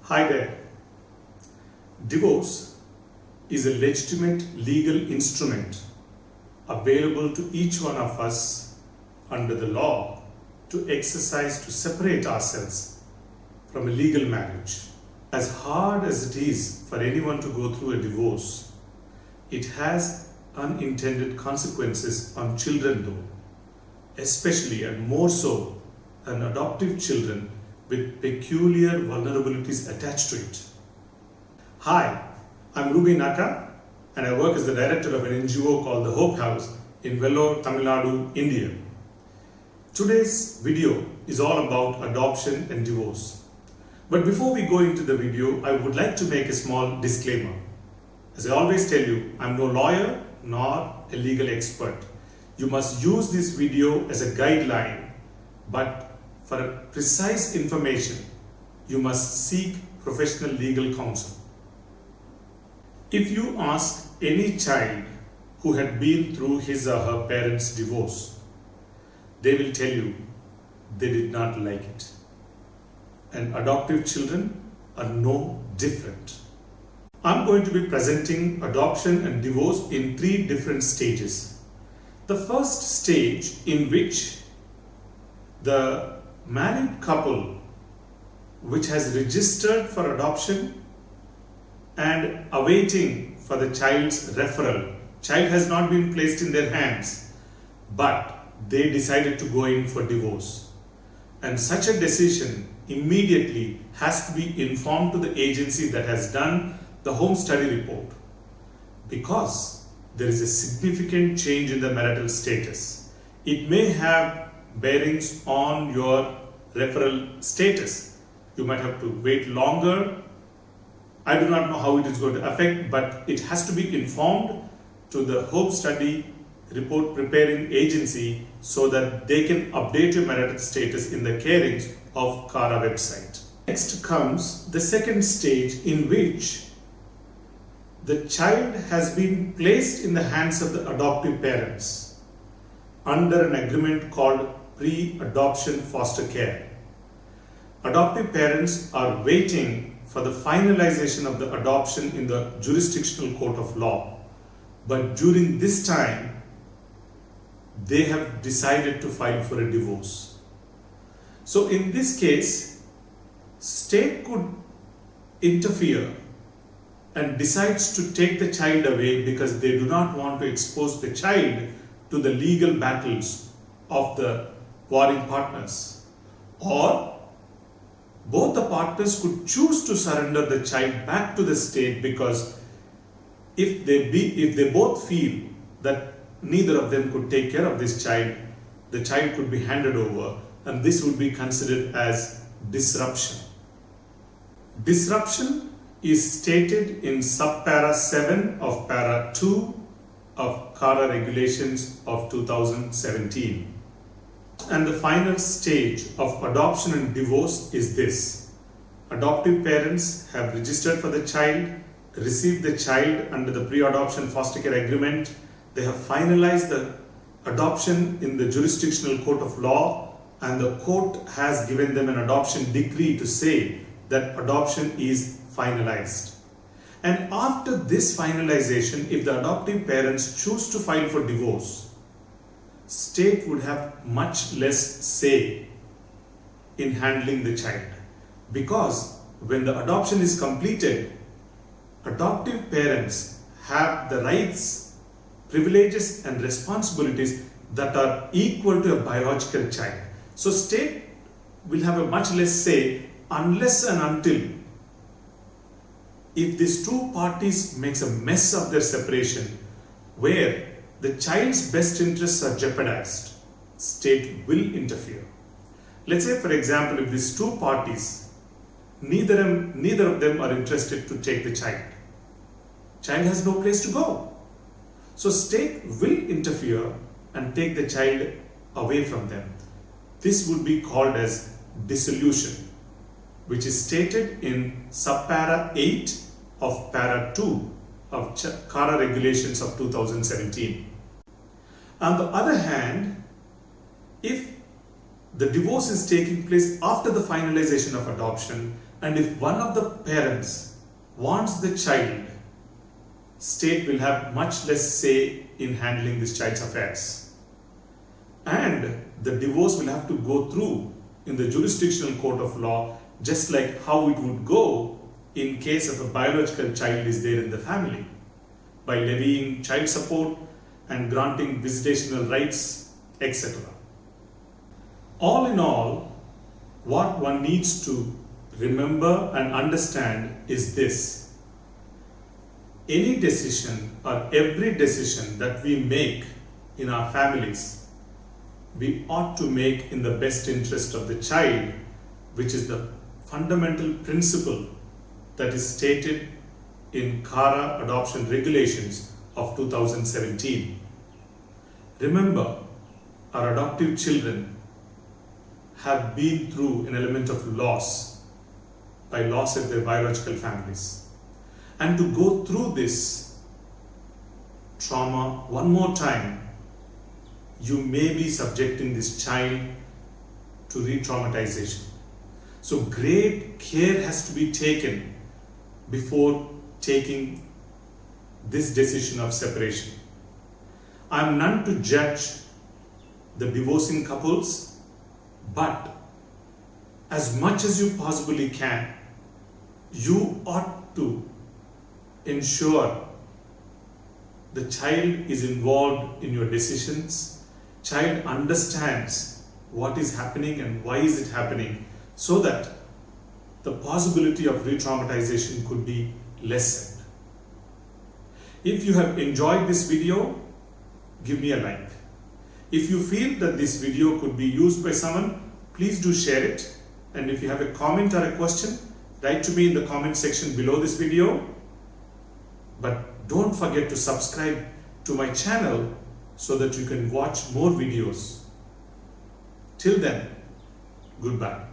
Hi there. Divorce is a legitimate legal instrument available to each one of us under the law to exercise to separate ourselves from a legal marriage. As hard as it is for anyone to go through a divorce, it has unintended consequences on children though, especially and more so on adoptive children with peculiar vulnerabilities attached to it. Hi, I'm Ruby Naka and I work as the director of an NGO called the Hope House in Vellore, Tamil Nadu, India. Today's video is all about adoption and divorce. But before we go into the video, I would like to make a small disclaimer. As I always tell you, I'm no lawyer nor a legal expert. You must use this video as a guideline, but for precise information, you must seek professional legal counsel. If you ask any child who had been through his or her parents' divorce, they will tell you they did not like it. And adoptive children are no different. I'm going to be presenting adoption and divorce in 3 different stages. The first stage, in which the married couple which has registered for adoption and awaiting for the child's referral. Child has not been placed in their hands, but they decided to go in for divorce. And such a decision immediately has to be informed to the agency that has done the home study report, because there is a significant change in the marital status. It may have bearings on your referral status. You might have to wait longer. I do not know how it is going to affect, but it has to be informed to the home study report preparing agency so that they can update your marital status in the carings of CARA website. Next comes the second stage, in which the child has been placed in the hands of the adoptive parents under an agreement called pre-adoption foster care. Adoptive parents are waiting for the finalization of the adoption in the jurisdictional court of law. But during this time, they have decided to file for a divorce. So in this case, state could interfere and decides to take the child away because they do not want to expose the child to the legal battles of the warring partners. Or both the partners could choose to surrender the child back to the state, because if they both feel that neither of them could take care of this child, the child could be handed over, and this would be considered as disruption. Disruption is stated in subpara 7 of para 2 of CARA regulations of 2017. And the final stage of adoption and divorce is this. Adoptive parents have registered for the child, received the child under the pre-adoption foster care agreement. They have finalized the adoption in the jurisdictional court of law, and the court has given them an adoption decree to say that adoption is finalized. And after this finalization, if the adoptive parents choose to file for divorce, state would have much less say in handling the child, because when the adoption is completed, adoptive parents have the rights, privileges and responsibilities that are equal to a biological child. So state will have a much less say unless and until if these two parties makes a mess of their separation where the child's best interests are jeopardized, state will interfere. Let's say, for example, if these two parties, neither of them are interested to take the child. Child has no place to go. So state will interfere and take the child away from them. This would be called as dissolution, which is stated in subpara 8 of para 2 of CARA regulations of 2017. On the other hand, if the divorce is taking place after the finalization of adoption And if one of the parents wants the child, state will have much less say in handling this child's affairs. And the divorce will have to go through in the jurisdictional court of law, just like how it would go in case of a biological child is there in the family, by levying child support and granting visitational rights, etc. All in all, what one needs to remember and understand is this: any decision or every decision that we make in our families, we ought to make in the best interest of the child, which is the fundamental principle that is stated in CARA adoption regulations of 2017. Remember, our adoptive children have been through an element of loss by loss of their biological families. And to go through this trauma one more time, you may be subjecting this child to re-traumatization. So great care has to be taken before taking this decision of separation. I am none to judge the divorcing couples, but as much as you possibly can, you ought to ensure the child is involved in your decisions, child understands what is happening and why is it happening, so that the possibility of re-traumatization could be lessened. If you have enjoyed this video, give me a like. If you feel that this video could be used by someone, please do share it. And if you have a comment or a question, write to me in the comment section below this video. But don't forget to subscribe to my channel so that you can watch more videos. Till then, goodbye.